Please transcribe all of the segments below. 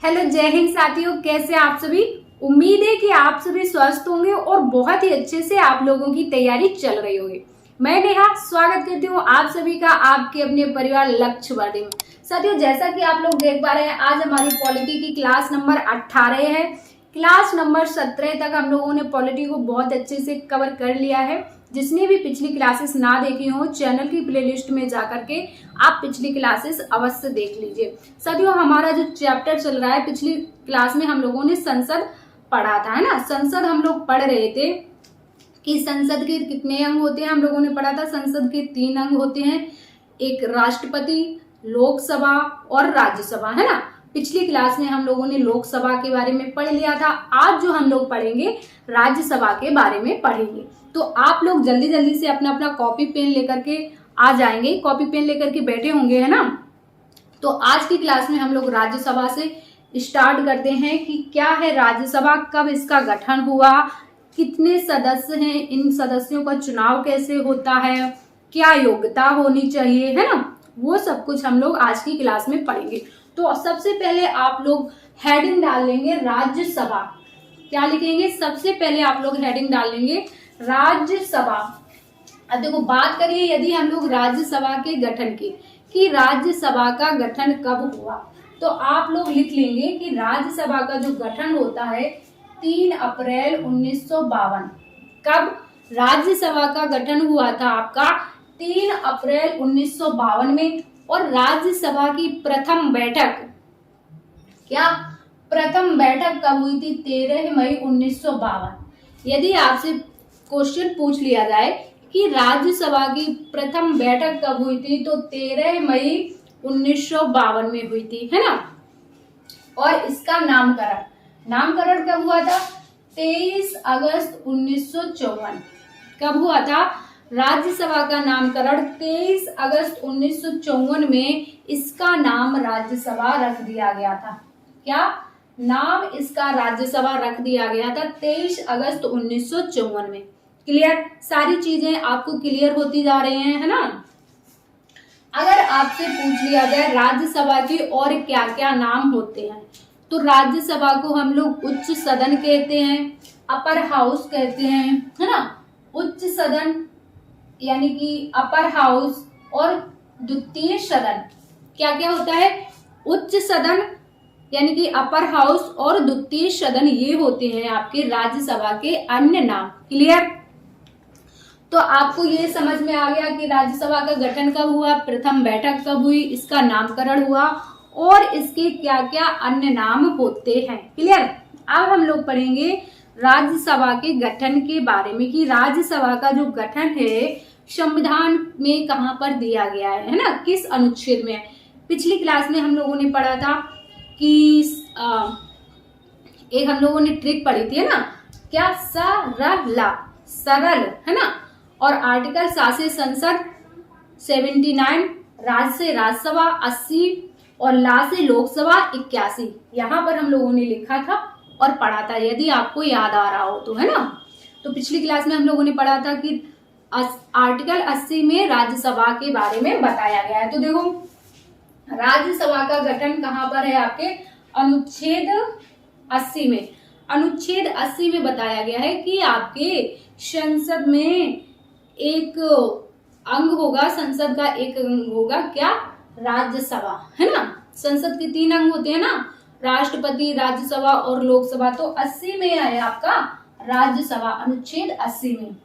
Hello, जय हिंद साथियों। कैसे आप सभी? उम्मीद है कि आप सभी स्वस्थ होंगे और बहुत ही अच्छे से आप लोगों की तैयारी चल रही होगी। मैं नेहा स्वागत करती हूँ आप सभी का आपके अपने परिवार लक्ष्य वर्दी में। साथियों, जैसा कि आप लोग देख पा रहे हैं, आज हमारी पॉलिटी की क्लास नंबर 18 है। क्लास नंबर 17 तक हम लोगों ने पॉलिटी को बहुत अच्छे से कवर कर लिया है। जिसने भी पिछली क्लासेस ना देखी हो, चैनल की प्लेलिस्ट में जाकर के आप पिछली क्लासेस अवश्य देख लीजिए। साथियों, हमारा जो चैप्टर चल रहा है, पिछली क्लास में हम लोगों ने संसद पढ़ा था, है ना। संसद हम लोग पढ़ रहे थे कि संसद के कितने अंग होते हैं। हम लोगों ने पढ़ा था संसद के 3 अंग होते हैं, एक राष्ट्रपति, लोकसभा और राज्यसभा, है ना। पिछली क्लास में हम लोगों ने लोकसभा के बारे में पढ़ लिया था। आज जो हम लोग पढ़ेंगे राज्यसभा के बारे में पढ़ेंगे। तो आप लोग जल्दी जल्दी से अपना अपना कॉपी पेन लेकर के आ जाएंगे, कॉपी पेन लेकर के बैठे होंगे, है ना। तो आज की क्लास में हम लोग राज्यसभा से स्टार्ट करते हैं कि क्या है राज्यसभा, कब इसका गठन हुआ, कितने सदस्य हैं, इन सदस्यों का चुनाव कैसे होता है, क्या योग्यता होनी चाहिए, है ना। वो सब कुछ हम लोग आज की क्लास में पढ़ेंगे। तो सबसे पहले आप लोग हेडिंग डाल लेंगे राज्यसभा। क्या लिखेंगे? सबसे पहले आप लोग हेडिंग डाल लेंगे राज्यसभा। अब देखो, बात करिए यदि हम लोग राज्यसभा के गठन की, कि राज्यसभा का गठन कब हुआ, तो आप लोग लिख लेंगे कि राज्यसभा का जो गठन होता है 3 अप्रैल 1952। कब राज्यसभा का गठन हुआ था आपका? 3 अप्रैल 1952 में। और राज्यसभा की प्रथम बैठक, क्या प्रथम बैठक कब हुई थी? 13 मई 1952। यदि आपसे क्वेश्चन पूछ लिया जाए कि राज्यसभा की प्रथम बैठक कब हुई थी, तो 13 मई 1952 में हुई थी, है ना। और इसका नामकरण कब हुआ था? 23 अगस्त 1954। कब हुआ था राज्यसभा का नामकरण? 23 अगस्त 1954 में इसका नाम राज्यसभा रख दिया गया था। क्या नाम इसका राज्यसभा रख दिया गया था? 23 अगस्त 1954 में। क्लियर? सारी चीजें आपको क्लियर होती जा रही हैं, है ना। अगर आपसे पूछ लिया जाए राज्यसभा के और क्या क्या नाम होते हैं, तो राज्यसभा को हम लोग उच्च सदन कहते हैं, अपर हाउस कहते हैं, है ना। उच्च सदन यानी कि अपर हाउस और द्वितीय सदन। क्या क्या होता है? उच्च सदन यानी कि अपर हाउस और द्वितीय सदन, ये होते हैं आपके राज्यसभा के अन्य नाम। क्लियर? तो आपको ये समझ में आ गया कि राज्यसभा का गठन कब हुआ, प्रथम बैठक कब हुई, इसका नामकरण हुआ और इसके क्या क्या अन्य नाम होते हैं। क्लियर? अब हम लोग पढ़ेंगे राज्यसभा के गठन के बारे में, कि राज्यसभा का जो गठन है संविधान में कहाँ पर दिया गया है ना, किस अनुच्छेद में। पिछली क्लास में हम लोगों ने पढ़ा था कि एक हम लोगों ने ट्रिक पढ़ी थी, है ना, क्या सरल, है ना। और आर्टिकल सा से संसद 79, राज से राज्यसभा 80 और ला से लोकसभा 81। यहाँ पर हम लोगों ने लिखा था और पढ़ा था, यदि आपको याद आ रहा हो तो, है ना। तो पिछली क्लास में हम लोगों ने पढ़ा था कि आर्टिकल 80 में राज्यसभा के बारे में बताया गया है। तो देखो, राज्यसभा का गठन कहाँ पर है आपके? अनुच्छेद 80 में। अनुच्छेद 80 में बताया गया है कि आपके संसद में एक अंग होगा, संसद का एक अंग होगा, क्या? राज्यसभा, है ना। संसद के 3 अंग होते हैं ना, राष्ट्रपति, राज्यसभा और लोकसभा। तो 80 में है आपका राज्यसभा, अनुच्छेद 80 में।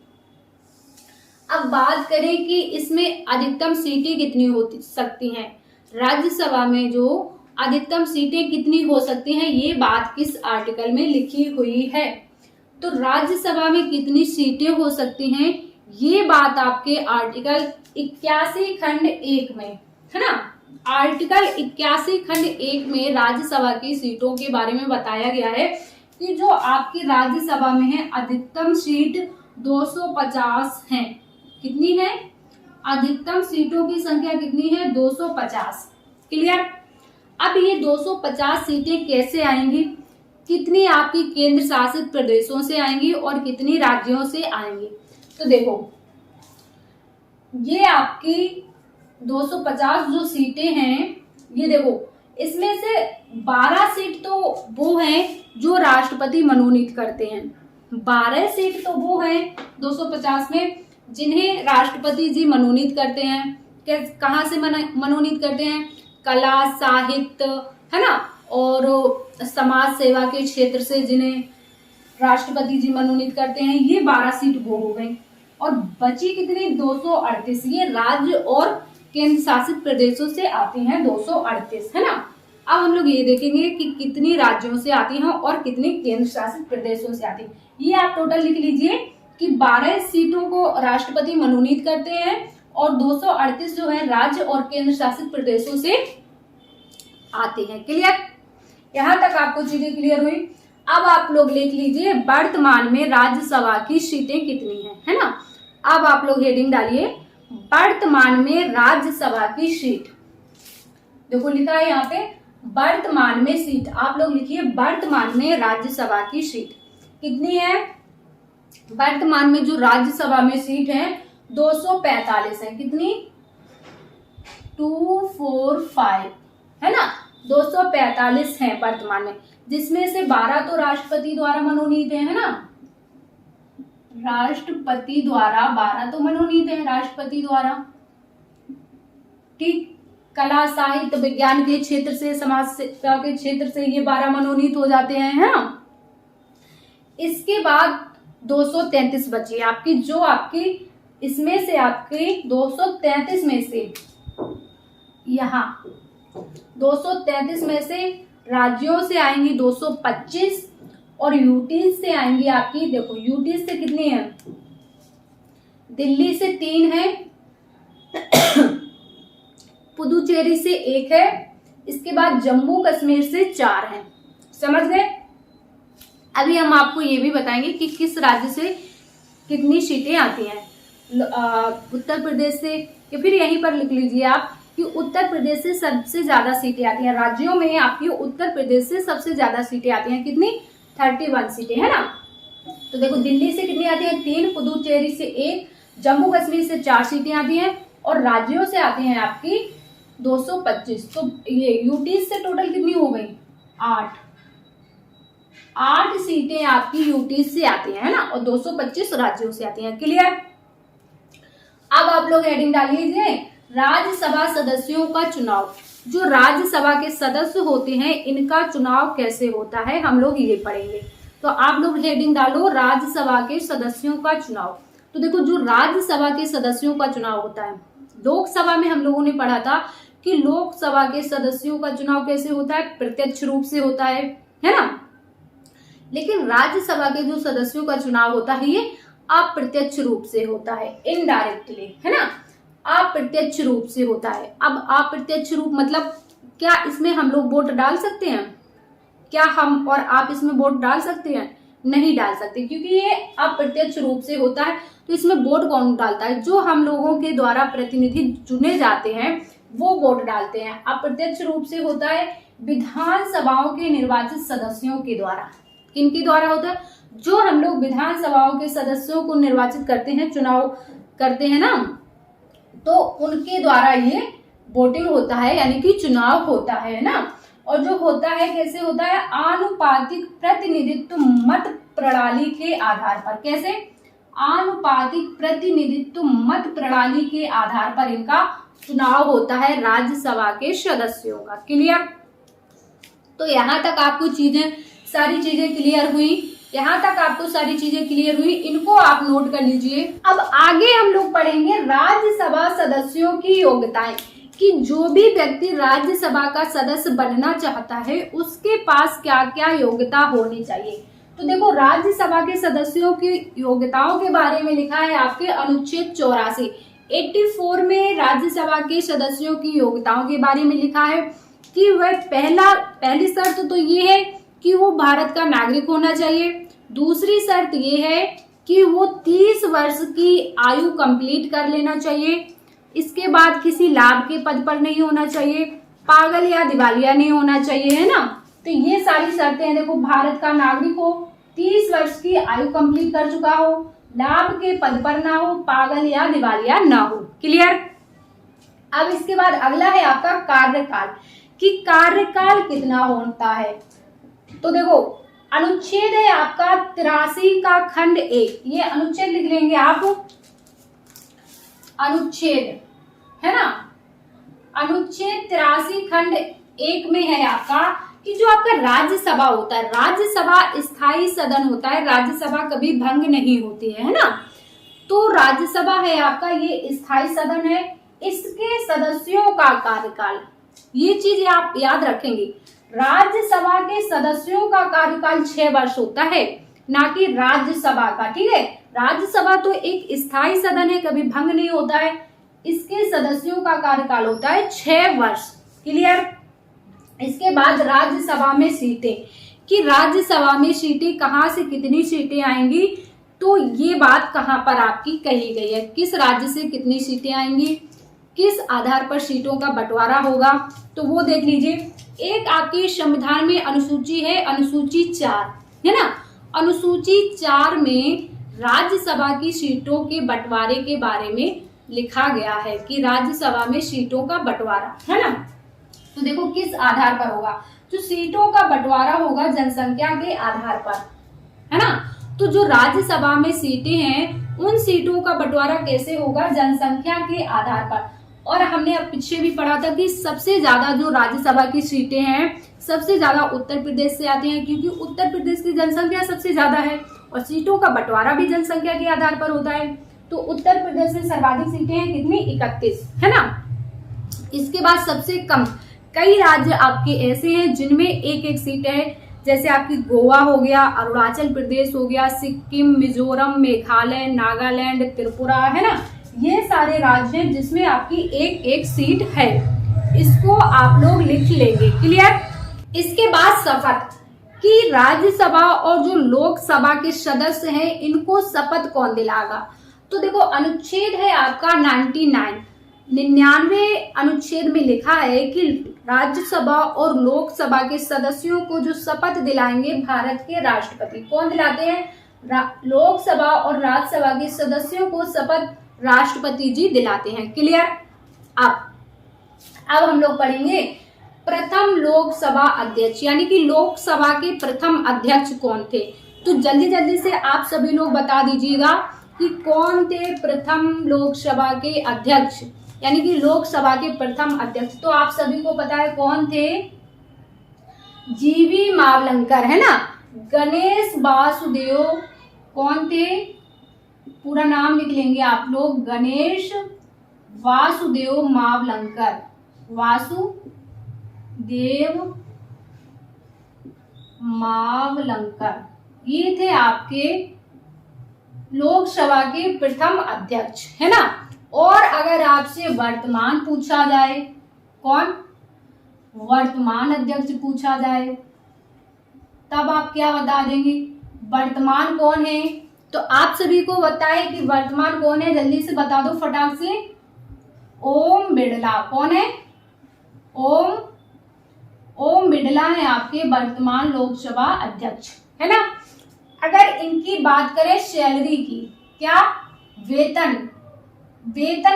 अब बात करें कि इसमें अधिकतम सीटें कितनी हो सकती हैं। राज्यसभा में जो अधिकतम सीटें कितनी हो सकती हैं, ये बात किस आर्टिकल में लिखी हुई है। तो राज्यसभा में कितनी सीटें हो सकती हैं, ये बात आपके आर्टिकल 81 खंड 1 में, है ना। आर्टिकल 81 खंड 1 में राज्यसभा की सीटों के बारे में बताया गया है कि जो आपकी राज्यसभा में है अधिकतम सीट 250 है। कितनी है? अधिकतम सीटों की संख्या कितनी है? 250। क्लियर? अब ये 250 सीटें कैसे आएंगी, कितनी आपकी केंद्र शासित प्रदेशों से आएंगी और कितनी राज्यों से आएंगी। तो देखो, ये आपकी 250 जो सीटें हैं, ये देखो इसमें से 12 सीट तो वो हैं जो राष्ट्रपति मनोनीत करते हैं, 12 सीट तो वो हैं 250 में जिन्हें राष्ट्रपति जी मनोनीत करते हैं। कहाँ से मनोनीत करते हैं? कला, साहित्य, है ना, और समाज सेवा के क्षेत्र से जिन्हें राष्ट्रपति जी मनोनीत करते हैं। ये 12 सीट वो हो गई। और बची कितनी? 238। ये राज्य और केंद्र शासित प्रदेशों से आती हैं 238, है ना। अब हम लोग ये देखेंगे कि कितनी राज्यों से आती हैं और कितनी केंद्र शासित प्रदेशों से आती हैं। ये आप टोटल लिख लीजिए कि 12 सीटों को राष्ट्रपति मनोनीत करते हैं और 238 जो है राज्य और केंद्र शासित प्रदेशों से आते हैं। क्लियर? यहां तक आपको चीजें क्लियर हुई। अब आप लोग लिख लीजिए वर्तमान में राज्यसभा की सीटें कितनी हैं, है ना। अब आप लोग हेडिंग डालिए वर्तमान में राज्यसभा की सीट। देखो लिखा है यहाँ पे वर्तमान में सीट, आप लोग लिखिए वर्तमान में राज्यसभा की सीट कितनी है। वर्तमान में जो राज्यसभा में सीट है 245 है। कितनी? 245, है ना। 245 है वर्तमान में, जिसमें से 12 तो राष्ट्रपति द्वारा मनोनीत है ना। राष्ट्रपति द्वारा 12 तो मनोनीत है राष्ट्रपति द्वारा। ठीक, कला, साहित्य, विज्ञान के क्षेत्र से, समाज सेवा के क्षेत्र से ये 12 मनोनीत हो जाते हैं, है ना। इसके बाद 233 बची आपकी, जो आपकी इसमें से आपके 233 में से यहाँ 233 में से राज्यों से आएंगी 225 और यूटीज से आएंगी आपकी, देखो यूटीज से कितनी है? दिल्ली से 3 है, पुदुचेरी से 1 है, इसके बाद जम्मू कश्मीर से 4 है। समझ गए? अभी हम आपको ये भी बताएंगे कि किस राज्य से कितनी सीटें आती हैं। उत्तर प्रदेश से, या फिर यहीं पर लिख लीजिए आप कि उत्तर प्रदेश से सबसे ज्यादा सीटें आती हैं। राज्यों में आपकी उत्तर प्रदेश से सबसे ज्यादा सीटें आती हैं। कितनी? 31 सीटें, है ना। तो देखो दिल्ली से कितनी आती है? 3, पुदुचेरी से 1, जम्मू कश्मीर से 4 सीटें आती हैं और राज्यों से आती हैं आपकी 225। तो ये यूटीज से टोटल कितनी हो गई? 8 सीटें आपकी यूटीज से आती हैं, है ना, और 225 राज्यों से आती हैं। क्लियर? अब आप लोग हेडिंग डाल लीजिए राज्यसभा सदस्यों का चुनाव। जो राज्यसभा के सदस्य होते हैं इनका चुनाव कैसे होता है हम लोग ये पढ़ेंगे। तो आप लोग हेडिंग डालो राज्यसभा के सदस्यों का चुनाव। तो देखो जो राज्यसभा के सदस्यों का चुनाव होता है, लोकसभा में हम लोगों ने पढ़ा था कि लोकसभा के सदस्यों का चुनाव कैसे होता है? प्रत्यक्ष रूप से होता है ना। लेकिन राज्यसभा के जो सदस्यों का चुनाव होता है ये अप्रत्यक्ष रूप से होता है, इनडायरेक्टली, है ना, अप्रत्यक्ष रूप से होता है। अब अप्रत्यक्ष रूप मतलब क्या इसमें हम लोग वोट डाल सकते हैं? क्या हम और आप इसमें वोट डाल सकते हैं? नहीं डाल सकते, क्योंकि ये अप्रत्यक्ष रूप से होता है। तो इसमें वोट कौन डालता है? जो हम लोगों के द्वारा प्रतिनिधि चुने जाते हैं वो वोट डालते हैं। अप्रत्यक्ष रूप से होता है विधानसभाओं के निर्वाचित सदस्यों के द्वारा। किनके द्वारा होता है? जो हम लोग विधानसभाओं के सदस्यों को निर्वाचित करते हैं, चुनाव करते हैं ना, तो उनके द्वारा ये वोटिंग होता है, यानी कि चुनाव होता है ना। और जो होता है कैसे होता है? आनुपातिक प्रतिनिधित्व मत प्रणाली के आधार पर। कैसे? आनुपातिक प्रतिनिधित्व मत प्रणाली के आधार पर इनका चुनाव होता है राज्यसभा के सदस्यों का। क्लियर? तो यहाँ तक आपको सारी चीजें क्लियर हुई। यहाँ तक आपको सारी चीजें क्लियर हुई, इनको आप नोट कर लीजिए। अब आगे हम लोग पढ़ेंगे राज्यसभा सदस्यों की योग्यताएं, कि जो भी व्यक्ति राज्यसभा का सदस्य बनना चाहता है उसके पास क्या क्या योग्यता होनी चाहिए। तो देखो राज्यसभा के सदस्यों की योग्यताओं के बारे में लिखा है आपके अनुच्छेद 84 में राज्यसभा के सदस्यों की योग्यताओं के बारे में लिखा है कि वह पहली शर्त तो ये है कि वो भारत का नागरिक होना चाहिए। दूसरी शर्त ये है कि वो 30 वर्ष की आयु कंप्लीट कर लेना चाहिए। इसके बाद किसी लाभ के पद पर नहीं होना चाहिए, पागल या दिवालिया नहीं होना चाहिए, है ना। तो ये सारी शर्तें हैं। देखो भारत का नागरिक हो, 30 वर्ष की आयु कंप्लीट कर चुका हो, लाभ के पद पर ना हो, पागल या दिवालिया ना हो। क्लियर? अब इसके बाद अगला है आपका कार्यकाल, कि कार्यकाल कितना होता है। तो देखो अनुच्छेद है आपका 83 का खंड 1, ये अनुच्छेद लिख लेंगे आप, अनुच्छेद है ना, अनुच्छेद 83 खंड 1 में है आपका कि जो आपका राज्यसभा होता है, राज्यसभा स्थायी सदन होता है, राज्यसभा कभी भंग नहीं होती है ना। तो राज्यसभा है आपका, ये स्थायी सदन है, इसके सदस्यों का कार्यकाल, ये चीज आप याद रखेंगे, राज्यसभा के सदस्यों का कार्यकाल 6 वर्ष होता है, ना कि राज्यसभा का। ठीक है, राज्यसभा तो एक स्थायी सदन है, कभी भंग नहीं होता है, इसके सदस्यों का कार्यकाल होता है 6 वर्ष। क्लियर। इसके बाद राज्यसभा में सीटें, कि राज्यसभा में सीटें कहां से कितनी सीटें आएंगी, तो ये बात कहां पर आपकी कही गई है, किस राज्य से कितनी सीटें आएंगी, किस आधार पर सीटों का बंटवारा होगा, तो वो देख लीजिए। एक आपके संविधान में अनुसूची है, अनुसूची 4 है ना, अनुसूची 4 में राज्यसभा की सीटों के बंटवारे के बारे में लिखा गया है कि राज्यसभा में सीटों का बंटवारा है ना। तो देखो किस आधार पर होगा, जो सीटों का बंटवारा होगा जनसंख्या के आधार पर, है ना। तो जो राज्यसभा में सीटें हैं उन सीटों का बंटवारा कैसे होगा, जनसंख्या के आधार पर। और हमने अब पीछे भी पढ़ा था कि सबसे ज्यादा जो राज्यसभा की सीटें हैं सबसे ज्यादा उत्तर प्रदेश से आती हैं, क्योंकि उत्तर प्रदेश की जनसंख्या सबसे ज्यादा है और सीटों का बंटवारा भी जनसंख्या के आधार पर होता है। तो उत्तर प्रदेश में सर्वाधिक सीटें हैं कितनी, 31 है ना। इसके बाद सबसे कम, कई राज्य आपके ऐसे हैं जिनमें एक एक सीट है, जैसे आपकी गोवा हो गया, अरुणाचल प्रदेश हो गया, सिक्किम, मिजोरम, मेघालय, नागालैंड, त्रिपुरा, है ना। ये सारे राज्य हैं जिसमें आपकी एक एक सीट है, इसको आप लोग लिख लेंगे। क्लियर। इसके बाद शपथ, कि राज्यसभा और जो लोकसभा के सदस्य हैं इनको शपथ कौन दिलाएगा। तो देखो अनुच्छेद है आपका 99 अनुच्छेद में लिखा है कि राज्यसभा और लोकसभा के सदस्यों को जो शपथ दिलाएंगे भारत के राष्ट्रपति। कौन दिलाते हैं, लोकसभा और राज्यसभा के सदस्यों को शपथ राष्ट्रपति जी दिलाते हैं। क्लियर। अब हम लोग पढ़ेंगे प्रथम लोकसभा अध्यक्ष, यानी कि लोकसभा के प्रथम अध्यक्ष कौन थे। तो जल्दी जल्दी से आप सभी लोग बता दीजिएगा कि कौन थे प्रथम लोकसभा के अध्यक्ष, यानी कि लोकसभा के प्रथम अध्यक्ष। तो आप सभी को पता है कौन थे, जीवी मावलंकर, है ना। गणेश वासुदेव, कौन थे, पूरा नाम लिख लेंगे आप लोग, गणेश वासुदेव मावलंकर, वासुदेव मावलंकर, ये थे आपके लोकसभा के प्रथम अध्यक्ष, है ना। और अगर आपसे वर्तमान पूछा जाए, कौन, वर्तमान अध्यक्ष पूछा जाए, तब आप क्या बता देंगे, वर्तमान कौन है। तो आप सभी को बताए कि वर्तमान कौन है, जल्दी से बता दो फटाक से। ओम बिड़ला, कौन है, ओम बिड़ला है आपके वर्तमान लोकसभा अध्यक्ष, है ना। अगर इनकी बात करें सैलरी की, क्या, वेतन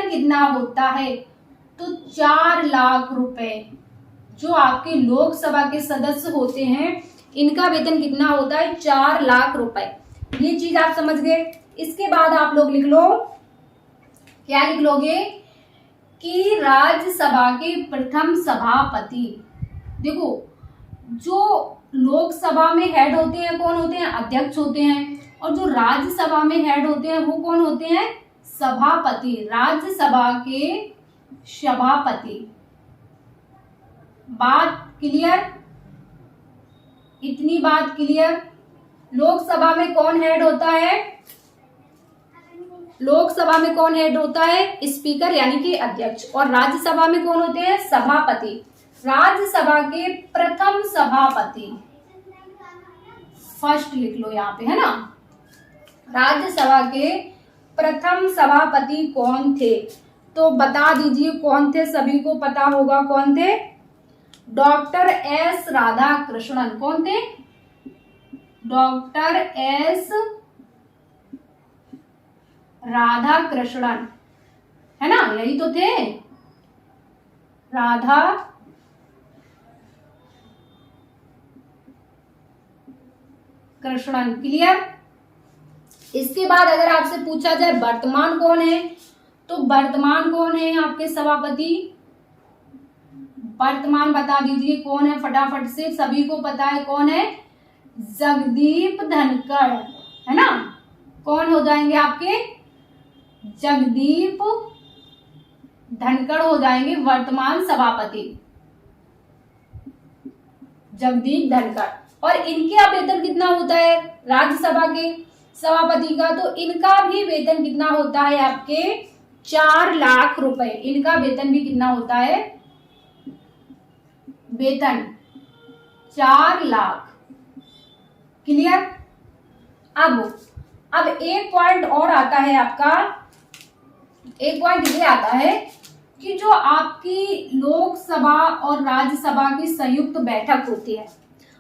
कितना होता है, तो 4 लाख रुपए। जो आपके लोकसभा के सदस्य होते हैं इनका वेतन कितना होता है, 4 लाख रुपए। ये चीज आप समझ गए। इसके बाद आप लोग लिख लो, क्या लिख लोगे, कि राज्यसभा के प्रथम सभापति। देखो जो लोकसभा में हेड होते हैं कौन होते हैं, अध्यक्ष होते हैं, और जो राज्यसभा में हेड होते हैं वो कौन होते हैं, सभापति, राज्यसभा के सभापति। बात क्लियर, इतनी बात क्लियर। लोकसभा में कौन हेड होता है, लोकसभा में कौन हेड होता है, स्पीकर यानी कि अध्यक्ष, और राज्यसभा में कौन होते हैं, सभापति। राज्यसभा के प्रथम सभापति, फर्स्ट लिख लो यहाँ पे, है ना। राज्यसभा के प्रथम सभापति कौन थे, तो बता दीजिए कौन थे, सभी को पता होगा कौन थे, डॉक्टर एस राधाकृष्णन। कौन थे, डॉक्टर एस राधाकृष्णन, है ना, यही तो थे, राधा कृष्णन। क्लियर। इसके बाद अगर आपसे पूछा जाए वर्तमान कौन है, तो वर्तमान कौन है आपके सभापति, वर्तमान बता दीजिए कौन है फटाफट से, सभी को पता है कौन है, जगदीप धनखड़, है ना। कौन हो जाएंगे आपके, जगदीप धनखड़ हो जाएंगे वर्तमान सभापति, जगदीप धनखड़। और इनका वेतन कितना होता है राज्यसभा के सभापति का, तो इनका भी वेतन कितना होता है आपके 4 लाख रुपए। इनका वेतन भी कितना होता है, वेतन 4 लाख। क्लियर। अब एक पॉइंट और आता है आपका, एक पॉइंट ये आता है कि जो आपकी लोकसभा और राज्यसभा की संयुक्त बैठक होती है।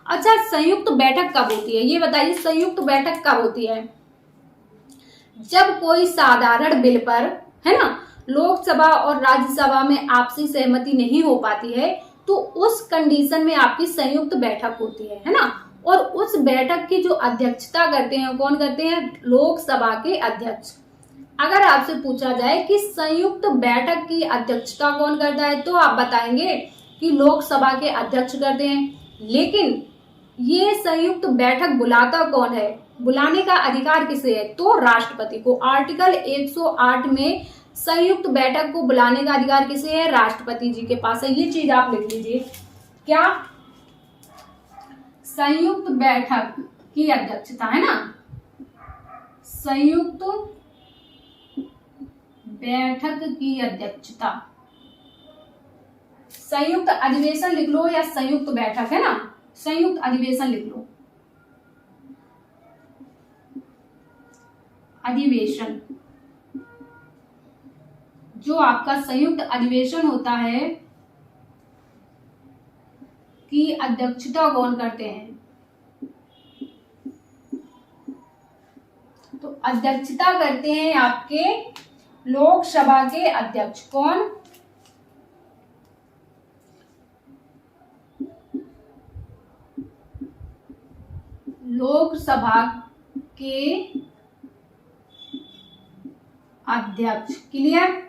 अच्छा, संयुक्त बैठक कब होती है ये बताइए, संयुक्त बैठक कब होती है, जब कोई साधारण बिल पर, है ना, लोकसभा और राज्यसभा में आपसी सहमति नहीं हो पाती है, तो उस कंडीशन में आपकी संयुक्त बैठक होती है ना। और उस बैठक की जो अध्यक्षता करते हैं कौन करते हैं, लोकसभा के अध्यक्ष। अगर आपसे पूछा जाए कि संयुक्त बैठक की अध्यक्षता कौन करता है, तो आप बताएंगे कि लोकसभा के अध्यक्ष करते हैं। लेकिन ये संयुक्त बैठक बुलाता कौन है, बुलाने का अधिकार किसे है, तो राष्ट्रपति को। आर्टिकल 108 में संयुक्त बैठक को बुलाने का अधिकार किसे है, राष्ट्रपति जी के पास है। ये चीज आप लिख लीजिए। क्या, संयुक्त बैठक की अध्यक्षता, है ना, संयुक्त बैठक की अध्यक्षता, संयुक्त अधिवेशन लिख लो या संयुक्त बैठक, है ना, संयुक्त अधिवेशन लिख लो, अधिवेशन। जो आपका संयुक्त अधिवेशन होता है की अध्यक्षता कौन करते हैं, तो अध्यक्षता करते हैं आपके लोकसभा के अध्यक्ष। कौन, लोकसभा के अध्यक्ष। क्लियर।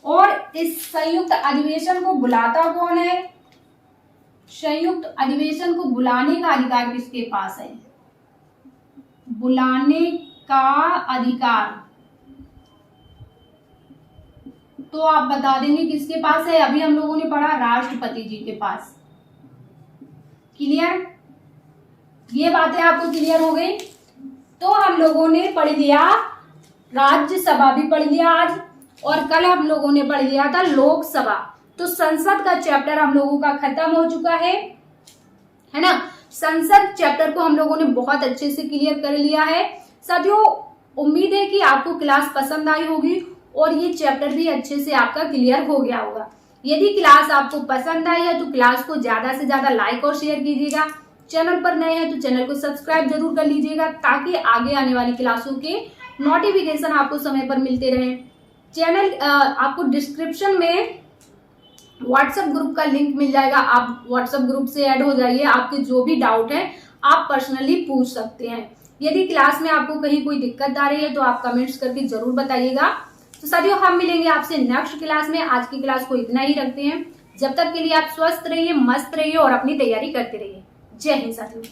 और इस संयुक्त अधिवेशन को बुलाता कौन है, संयुक्त अधिवेशन को बुलाने का अधिकार किसके पास है, बुलाने का अधिकार तो आप बता देंगे किसके पास है, अभी हम लोगों ने पढ़ा राष्ट्रपति जी के पास। क्लियर। ये बातें आपको क्लियर हो गई। तो हम लोगों ने पढ़ लिया राज्यसभा भी पढ़ लिया आज, और कल हम लोगों ने पढ़ लिया था लोकसभा। तो संसद का चैप्टर हम लोगों का खत्म हो चुका है ना। संसद चैप्टर को हम लोगों ने बहुत अच्छे से क्लियर कर लिया है। साथियों, उम्मीद है कि आपको क्लास पसंद आई होगी और ये चैप्टर भी अच्छे से आपका क्लियर हो गया होगा। यदि क्लास आपको पसंद आई है तो क्लास को ज्यादा से ज्यादा लाइक और शेयर कीजिएगा। चैनल पर नए हैं तो चैनल को सब्सक्राइब जरूर कर लीजिएगा, ताकि आगे आने वाली क्लासों के नोटिफिकेशन आपको समय पर मिलते रहें। चैनल आपको डिस्क्रिप्शन में व्हाट्सएप ग्रुप का लिंक मिल जाएगा, आप व्हाट्सएप ग्रुप से ऐड हो जाइए। आपके जो भी डाउट है आप पर्सनली पूछ सकते हैं। यदि क्लास में आपको कहीं कोई दिक्कत आ रही है तो आप कमेंट्स करके जरूर बताइएगा। तो साथियों, हम मिलेंगे आपसे नेक्स्ट क्लास में। आज की क्लास को इतना ही रखते हैं। जब तक के लिए आप स्वस्थ रहिए, मस्त रहिए और अपनी तैयारी करते रहिए। जय हिंद साथियों।